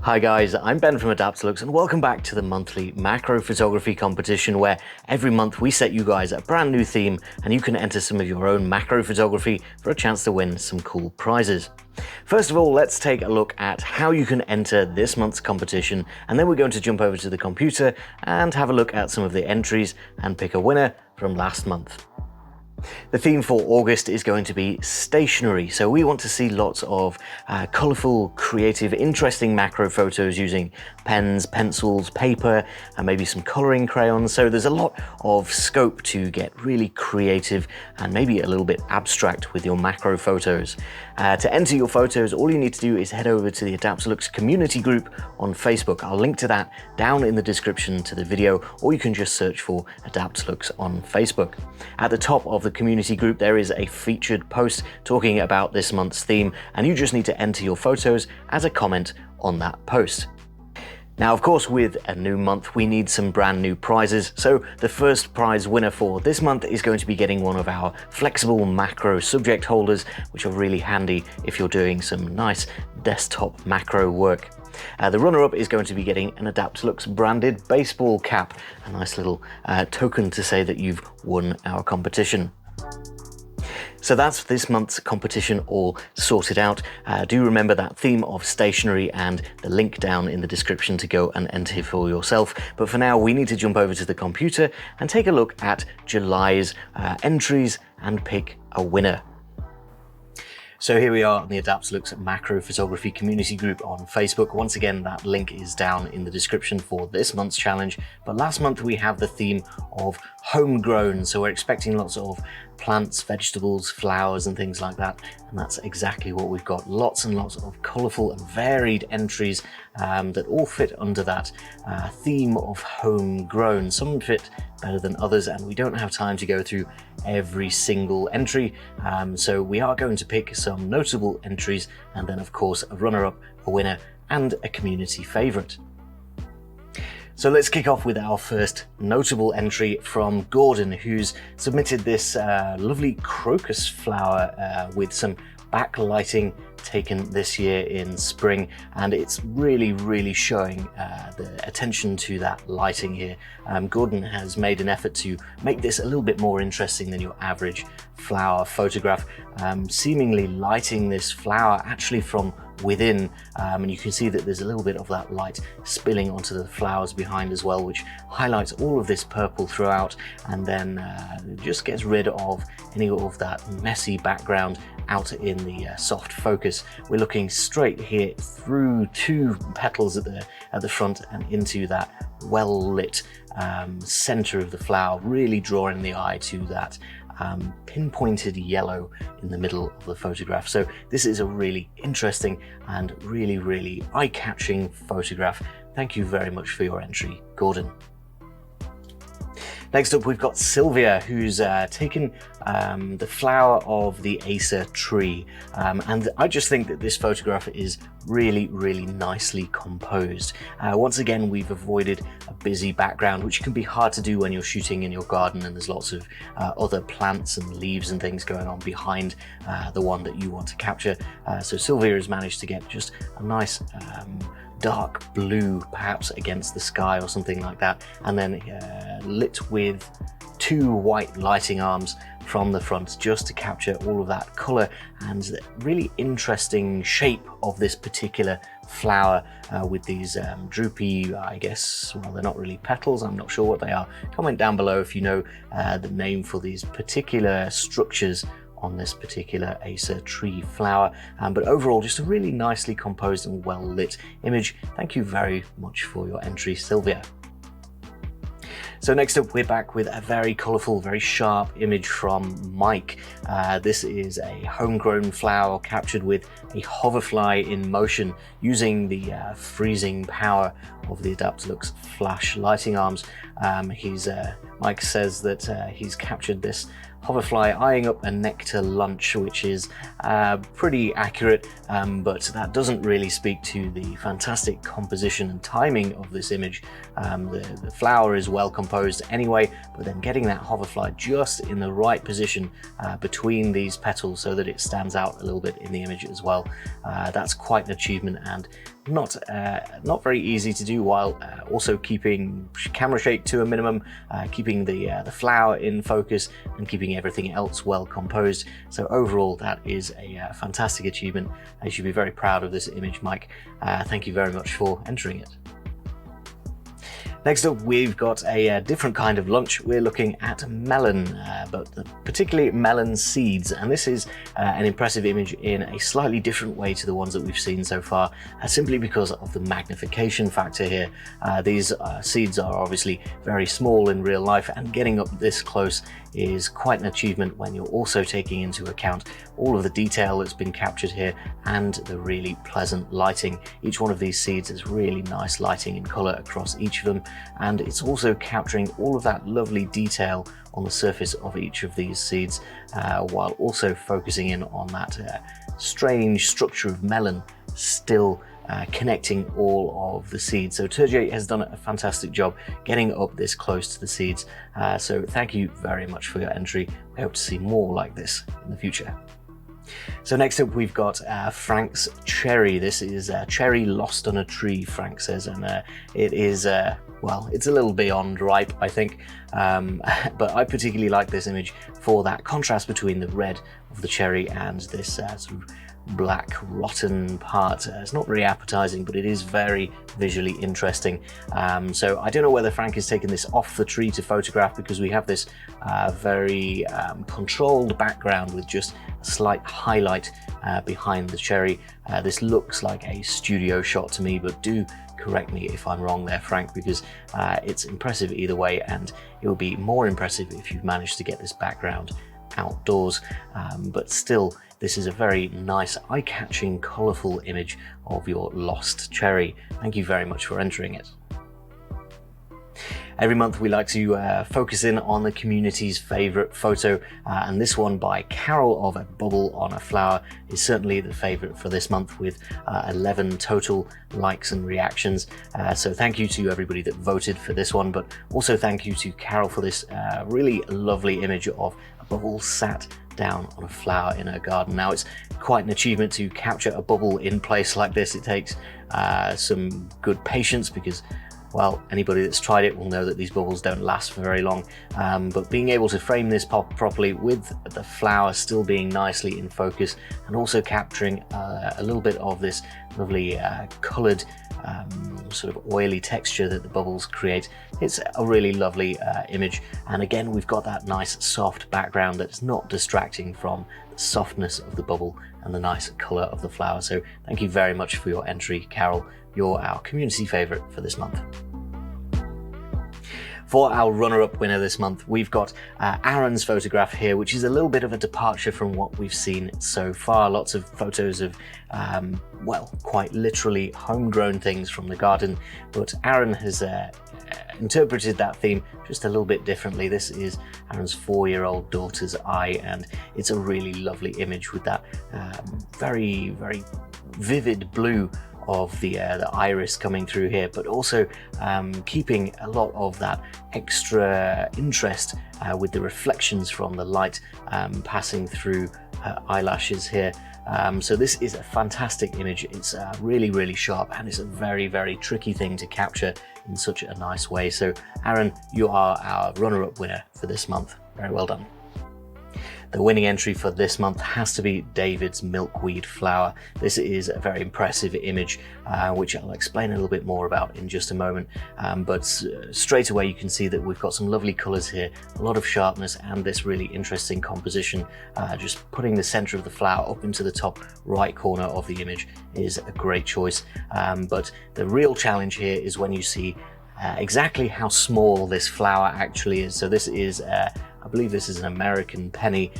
Hi guys, I'm Ben from Adaptalux and welcome back to the monthly macro photography competition where every month we set you guys a brand new theme and you can enter some of your own macro photography for a chance to win some cool prizes. First of all, let's take a look at how you can enter this month's competition, and then we're going to jump over to the computer and have a look at some of the entries and pick a winner from last month. The theme for August is going to be stationery, so we want to see lots of colourful, creative, interesting macro photos using pens, pencils, paper, and maybe some colouring crayons. So there's a lot of scope to get really creative and maybe a little bit abstract with your macro photos. To enter your photos, all you need to do is head over to the Adaptalux community group on Facebook. I'll link to that down in the description to the video, or you can just search for Adaptalux on Facebook. At the top of the community group, there is a featured post talking about this month's theme, and you just need to enter your photos as a comment on that post. Now, of course, with a new month, we need some brand new prizes. So the first prize winner for this month is going to be getting one of our flexible macro subject holders, which are really handy if you're doing some nice desktop macro work. The runner-up is going to be getting an Adaptalux branded baseball cap, a nice little token to say that you've won our competition. So that's this month's competition all sorted out. Do remember that theme of stationery and the link down in the description to go and enter for yourself. But for now, we need to jump over to the computer and take a look at July's entries and pick a winner. So here we are on the Adaptalux Macro Photography Community Group on Facebook. Once again, that link is down in the description for this month's challenge. But last month we have the theme of homegrown, so we're expecting lots of plants, vegetables, flowers and things like that. And that's exactly what we've got. Lots and lots of colourful and varied entries that all fit under that theme of homegrown. Some fit better than others, and we don't have time to go through every single entry. So we are going to pick some notable entries and then of course a runner-up, a winner and a community favourite. So let's kick off with our first notable entry from Gordon, who's submitted this lovely crocus flower with some backlighting taken this year in spring, and it's really showing the attention to that lighting here. Gordon has made an effort to make this a little bit more interesting than your average flower photograph, seemingly lighting this flower actually from within, and you can see that there's a little bit of that light spilling onto the flowers behind as well, which highlights all of this purple throughout, and then just gets rid of any of that messy background out in the soft focus. We're looking straight here through two petals at the front and into that well-lit center of the flower, really drawing the eye to that pinpointed yellow in the middle of the photograph. So this is a really interesting and really eye-catching photograph. Thank you very much for your entry, Gordon. Next up, we've got Sylvia, who's taken the flower of the Acer tree. And I just think that this photograph is really nicely composed. Once again, we've avoided a busy background, which can be hard to do when you're shooting in your garden and there's lots of other plants and leaves and things going on behind the one that you want to capture. So Sylvia has managed to get just a nice dark blue, perhaps against the sky or something like that, and then lit with two white lighting arms from the front just to capture all of that colour and the really interesting shape of this particular flower with these droopy, I guess, well, they're not really petals, I'm not sure what they are. Comment down below if you know the name for these particular structures on this particular Acer tree flower, but overall just a really nicely composed and well lit image. Thank you very much for your entry, Sylvia. So next up, we're back with a very colourful, very sharp image from Mike. This is a homegrown flower captured with a hoverfly in motion using the freezing power of the Adaptalux flash lighting arms. Mike says that he's captured this hoverfly eyeing up a nectar lunch, which is pretty accurate, but that doesn't really speak to the fantastic composition and timing of this image. The flower is well composed anyway, but then getting that hoverfly just in the right position between these petals so that it stands out a little bit in the image as well. That's quite an achievement and not very easy to do, while also keeping camera shake to a minimum, keeping the flower in focus, and keeping everything else well composed. So overall, that is a fantastic achievement. You should be very proud of this image, Mike. Thank you very much for entering it. Next up, we've got a different kind of lunch. We're looking at melon, but particularly melon seeds. And this is an impressive image in a slightly different way to the ones that we've seen so far, simply because of the magnification factor here. These seeds are obviously very small in real life, and getting up this close is quite an achievement when you're also taking into account all of the detail that's been captured here and the really pleasant lighting. Each one of these seeds has really nice lighting and color across each of them, and it's also capturing all of that lovely detail on the surface of each of these seeds, while also focusing in on that strange structure of melon still connecting all of the seeds. So Turgid has done a fantastic job getting up this close to the seeds. So thank you very much for your entry. We hope to see more like this in the future. So next up, we've got Frank's cherry. This is cherry lost on a tree, Frank says, and it is, well, it's a little beyond ripe, I think, but I particularly like this image for that contrast between the red of the cherry and this sort of black rotten part. It's not very appetizing, but it is very visually interesting. So I don't know whether Frank has taken this off the tree to photograph, because we have this very controlled background with just a slight highlight behind the cherry. This looks like a studio shot to me, but do correct me if I'm wrong there, Frank, because it's impressive either way, and it will be more impressive if you've managed to get this background outdoors. But still, this is a very nice, eye-catching, colourful image of your lost cherry. Thank you very much for entering it. Every month we like to focus in on the community's favourite photo, and this one by Carol of a bubble on a flower is certainly the favourite for this month, with 11 total likes and reactions. So thank you to everybody that voted for this one, but also thank you to Carol for this really lovely image of a bubble sat down on a flower in her garden. Now, it's quite an achievement to capture a bubble in place like this. It takes some good patience, because, well, anybody that's tried it will know that these bubbles don't last for very long. But being able to frame this properly with the flower still being nicely in focus, and also capturing a little bit of this lovely coloured sort of oily texture that the bubbles create, it's a really lovely image. And again, we've got that nice soft background that's not distracting from the softness of the bubble and the nice colour of the flower. So thank you very much for your entry, Carol. You're our community favourite for this month. For our runner-up winner this month, we've got Aaron's photograph here, which is a little bit of a departure from what we've seen so far. Lots of photos of, well, quite literally homegrown things from the garden, but Aaron has interpreted that theme just a little bit differently. This is Aaron's 4-year-old daughter's eye, and it's a really lovely image with that very, very vivid blue of the iris coming through here, but also keeping a lot of that extra interest with the reflections from the light passing through her eyelashes here. So this is a fantastic image. It's really, really sharp, and it's a very, very tricky thing to capture in such a nice way. So Aaron, you are our runner-up winner for this month. Very well done. The winning entry for this month has to be David's milkweed flower. This is a very impressive image, which I'll explain a little bit more about in just a moment. But straight away you can see that we've got some lovely colours here, a lot of sharpness, and this really interesting composition. Just putting the centre of the flower up into the top right corner of the image is a great choice. But the real challenge here is when you see exactly how small this flower actually is. So this is I believe this is an American penny.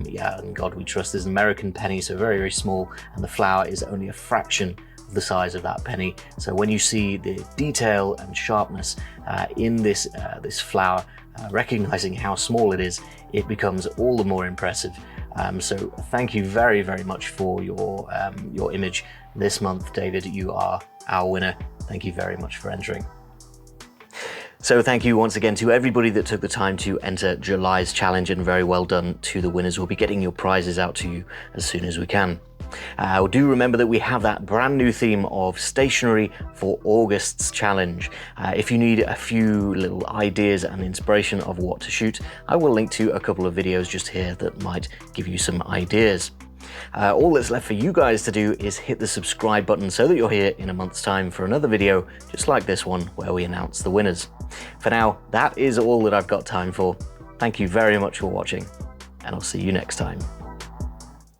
Yeah, and God we trust, is an American penny, so very, very small, and the flower is only a fraction of the size of that penny. So when you see the detail and sharpness in this flower, recognizing how small it is, it becomes all the more impressive. So thank you very, very much for your image this month, David. You are our winner. Thank you very much for entering. So thank you once again to everybody that took the time to enter July's challenge, and very well done to the winners. We'll be getting your prizes out to you as soon as we can. Do remember that we have that brand new theme of stationery for August's challenge. If you need a few little ideas and inspiration of what to shoot, I will link to a couple of videos just here that might give you some ideas. All that's left for you guys to do is hit the subscribe button so that you're here in a month's time for another video just like this one where we announce the winners. For now, that is all that I've got time for. Thank you very much for watching, and I'll see you next time.